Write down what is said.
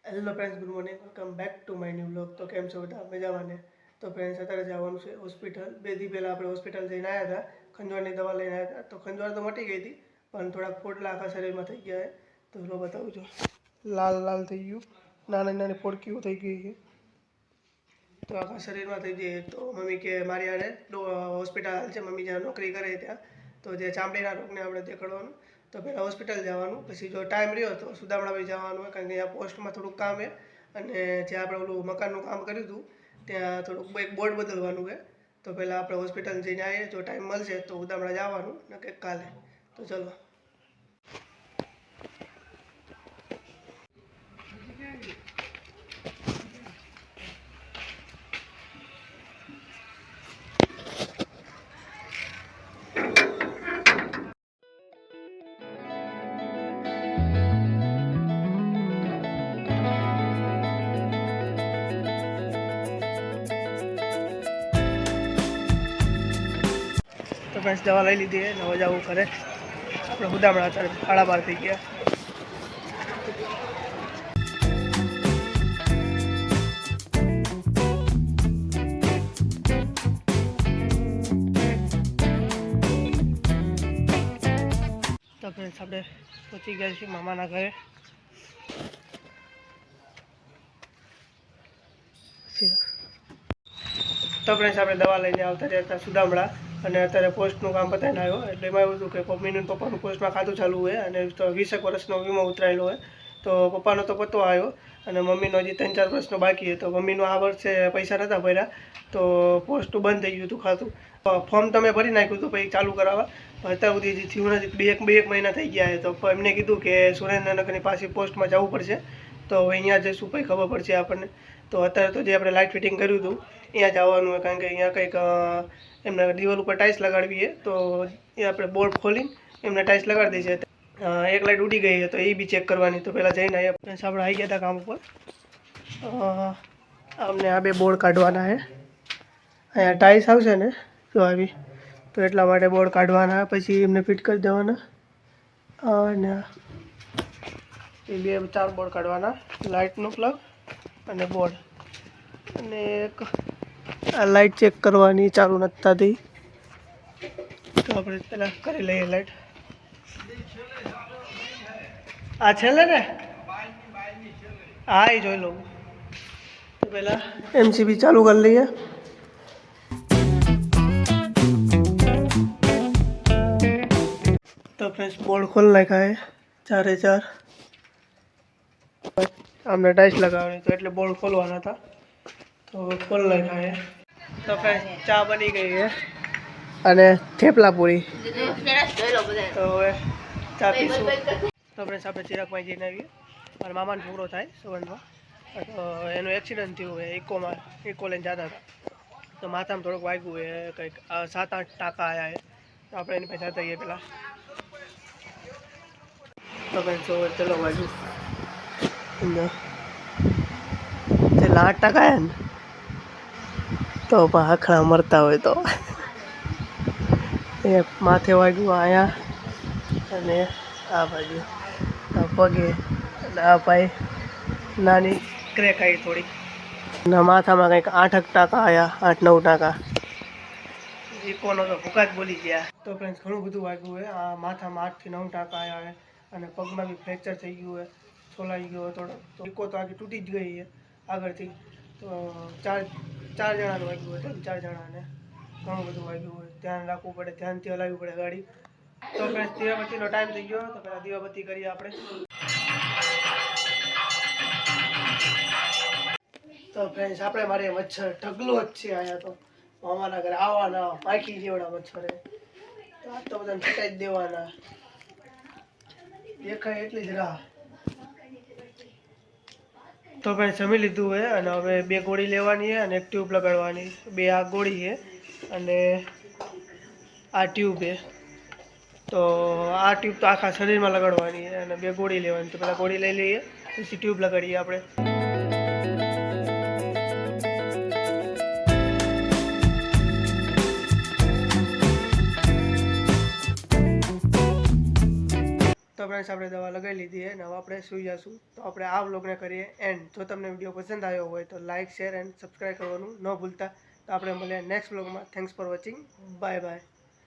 Hello friends, good morning, welcome back to my new blog. તો કેમ છો બધા? મજામાં ને? તો ફ્રેન્ડ્સ, અત્યારે જવાનું છે હોસ્પિટલ. 2 દી પહેલાં આપણે હોસ્પિટલ જઈને આવ્યા હતા, ખંજવાળની દવા લઈને આવ્યા હતા. તો ખંજવાળ તો મટી ગઈ હતી, પણ થોડાક પોટલા આખા શરીરમાં થઈ ગયા છે. તો જો બતાવું છું, લાલ લાલ થઈ ગયું, નાની નાની ફોડકીઓ થઈ ગઈ છે. તો આખા શરીરમાં થઈ જાય. તો મમ્મી કે મારી આને હોસ્પિટલ છે, મમ્મી જ્યાં નોકરી કરે ત્યાં, તો જે ચામડીના રોગને આપણે દેખાડવાનું. તો પહેલાં હોસ્પિટલ જવાનું, પછી જો ટાઈમ રહ્યો તો સુદામડાભાઈ જવાનું હોય, કારણ કે અહીંયા પોસ્ટમાં થોડુંક કામ છે. અને જે આપણે ઓલું મકાનનું કામ કર્યું હતું ત્યાં થોડુંક એક બોર્ડ બદલવાનું છે. તો પહેલાં આપણે હોસ્પિટલ જઈને આવીએ, જો ટાઈમ મળશે તો ઉદામડા જવાનું, ને કંઈક કાલે. તો ચલો. તો ફ્રેન્ડ્સ, દવા લઈ લીધી છે, હવે જવું ઘરે. આપણે ઉદામડા અત્યારે 12:30 થઈ ગયા. તો ફ્રેન્ડ્સ, આપણે પહોંચી ગયા છીએ મામાના ઘરે. તો ફ્રેન્ડ્સ, આપણે દવા લઈને આવતા રહ્યા સુદામડા, અને અત્યારે પોસ્ટનું કામ પતાવીને આવ્યો. એટલે એમાં એવું હતું કે મમ્મીનું પપ્પાનું પોસ્ટમાં ખાતું ચાલુ હોય, અને 20 વર્ષનો વીમો ઉતરાયેલો હોય. તો પપ્પાનો તો પતો આવ્યો, અને મમ્મીનો હજી 3-4 વર્ષનો બાકી છે. તો મમ્મીનું આ વર્ષે પૈસા નહોતા ભર્યા, તો પોસ્ટનું બંધ થઈ ગયું હતું ખાતું. ફોર્મ તમે ભરી નાખ્યું હતું પછી ચાલુ કરાવવા, અત્યાર સુધી હજી થયું નથી. બે એક મહિના થઈ ગયા છે. તો એમને કીધું કે સુરેન્દ્રનગરની પાસે પોસ્ટમાં જવું પડશે. તો હવે અહીંયા જઈશું, પછી ખબર પડશે આપણને. તો અત્યારે તો જે આપણે લાઇટ ફિટિંગ કર્યું હતું અહીંયા જવાનું હોય, કારણ કે અહીંયા કંઈક એમને દિવાલ ઉપર ટાઇલ્સ લગાડવી છે. તો એ આપણે બોર્ડ ખોલીને એમને ટાઇલ્સ લગાડી દઈએ છે. એક લાઇટ ઉડી ગઈ છે, તો એ બી ચેક કરવાની. તો પહેલાં જઈને આપણે આવી ગયા હતા કામ ઉપર. અમને આ 2 બોર્ડ કાઢવાના છે. અહીંયા ટાઇલ્સ આવશે ને, તો આવી, તો એટલા માટે બોર્ડ કાઢવાના, પછી એમને ફિટ કરી દેવાના. અને એ 4 બોર્ડ કાઢવાના, લાઇટનું પ્લગ અને બોર્ડ. અને એક આ લાઇટ ચેક કરવાની, ચાલુ નથી થતી. તો આપણે પહેલાં કરી લઈએ લાઇટ. આ છેલ્લે ને, હા એ જોઈ લઉં. તો પહેલાં MCB ચાલુ કરી લઈએ. તો ફ્રેન્ડ્સ, બોર્ડ ખોલી નાખ્યા છે 4 આમને ટાઇલ્સ લગાવવાની, તો એટલે બોર્ડ ખોલવાના હતા. તો ખોલી નાખ્યા છે. તો ફ્રેન્ડ્સ, ચા બની ગઈ છે અને થેપલા પૂરી. તો હવે ચા પીશું. તો ફ્રેન્ડ્સ, આપણે ચિરાગભાઈ જઈને આવીએ. મારા મામાનો છોકરો થાય સંબંધમાં. તો એનું એક્સિડન્ટ થયું હોય ઇકો લઈને જતા હતા. તો માથામાં થોડુંક વાગ્યું હોય, કંઈક 7-8 ટાંકા આવ્યા છે. તો આપણે એની પાસે જતા આવીએ પહેલાં. તો ફ્રેન્ડ્સ, ચલો વાગ્યું છેલ્લા 8 ટાંકા આવ્યા ને, તો પણ આખડા મરતા હોય. તો એ માથે વાગ્યું અહીંયા, અને આ બાજુ આ પગે, અને આ ભાઈ નાની ક્રેક આવી થોડી. અને માથામાં કંઈક 8 ટાંકા આવ્યા, 8-9 ટાંકા. ઇકોનો તો ભૂકા જ બોલી ગયા. તો ફ્રેન્ડ્સ, ઘણું બધું વાગ્યું હોય. આ માથામાં 8 થી 9 ટાંકા આવ્યા હોય, અને પગમાં બી ફ્રેક્ચર થઈ ગયું હોય, છોલાઈ ગયો થોડો. તો ઇકો તો આખી તૂટી જ ગઈ છે આગળથી. તો 4 જણાનું વાગ્યું હોય, 3-4 જણાને ઘણું બધું વાગ્યું હોય. ધ્યાન રાખવું પડે, ધ્યાનથી હલાવવી પડે ગાડી. તો ફ્રેન્ડ્સ, દીવાબત્તીનો ટાઈમ થઈ ગયો. તો પહેલાં દીવાબત્તી કરીએ આપણે. તો ફ્રેન્ડ્સ, આપણે મારે મચ્છર ઢગલો જ છે અહીંયા. તો મામાના ઘરે આવવાના, માખી જેવડા મચ્છર. તો આ તો બધાને ફટાઈ જ દેવાના, દેખાય એટલી જ રાહ. તો ફ્રેન્ડ્સ, જમી લીધું હોય, અને હવે 2 ગોળી લેવાની છે, અને એક ટ્યુબ લગાડવાની. 2 આ ગોળી છે, અને આ ટ્યુબ છે. તો આ ટ્યુબ તો આખા શરીરમાં લગાડવાની છે, અને 2 ગોળી લેવાની. તો પહેલાં ગોળી લઈ લઈએ, પછી ટ્યુબ લગાડીએ આપણે. તો ફ્રેન્ડ્સ આપણે દવા લગાવી લીધી છે અને હવે આપણે સૂઈ જશું. તો આપણે આ વ્લોગને કરીએ એન્ડ. જો તમને વિડીયો પસંદ આવ્યો હોય તો લાઇક શેર એન્ડ સબસ્ક્રાઈબ કરવાનું ન ભૂલતા. તો આપણે મળીએ નેક્સ્ટ વ્લોગમાં. Thanks for watching. Bye bye.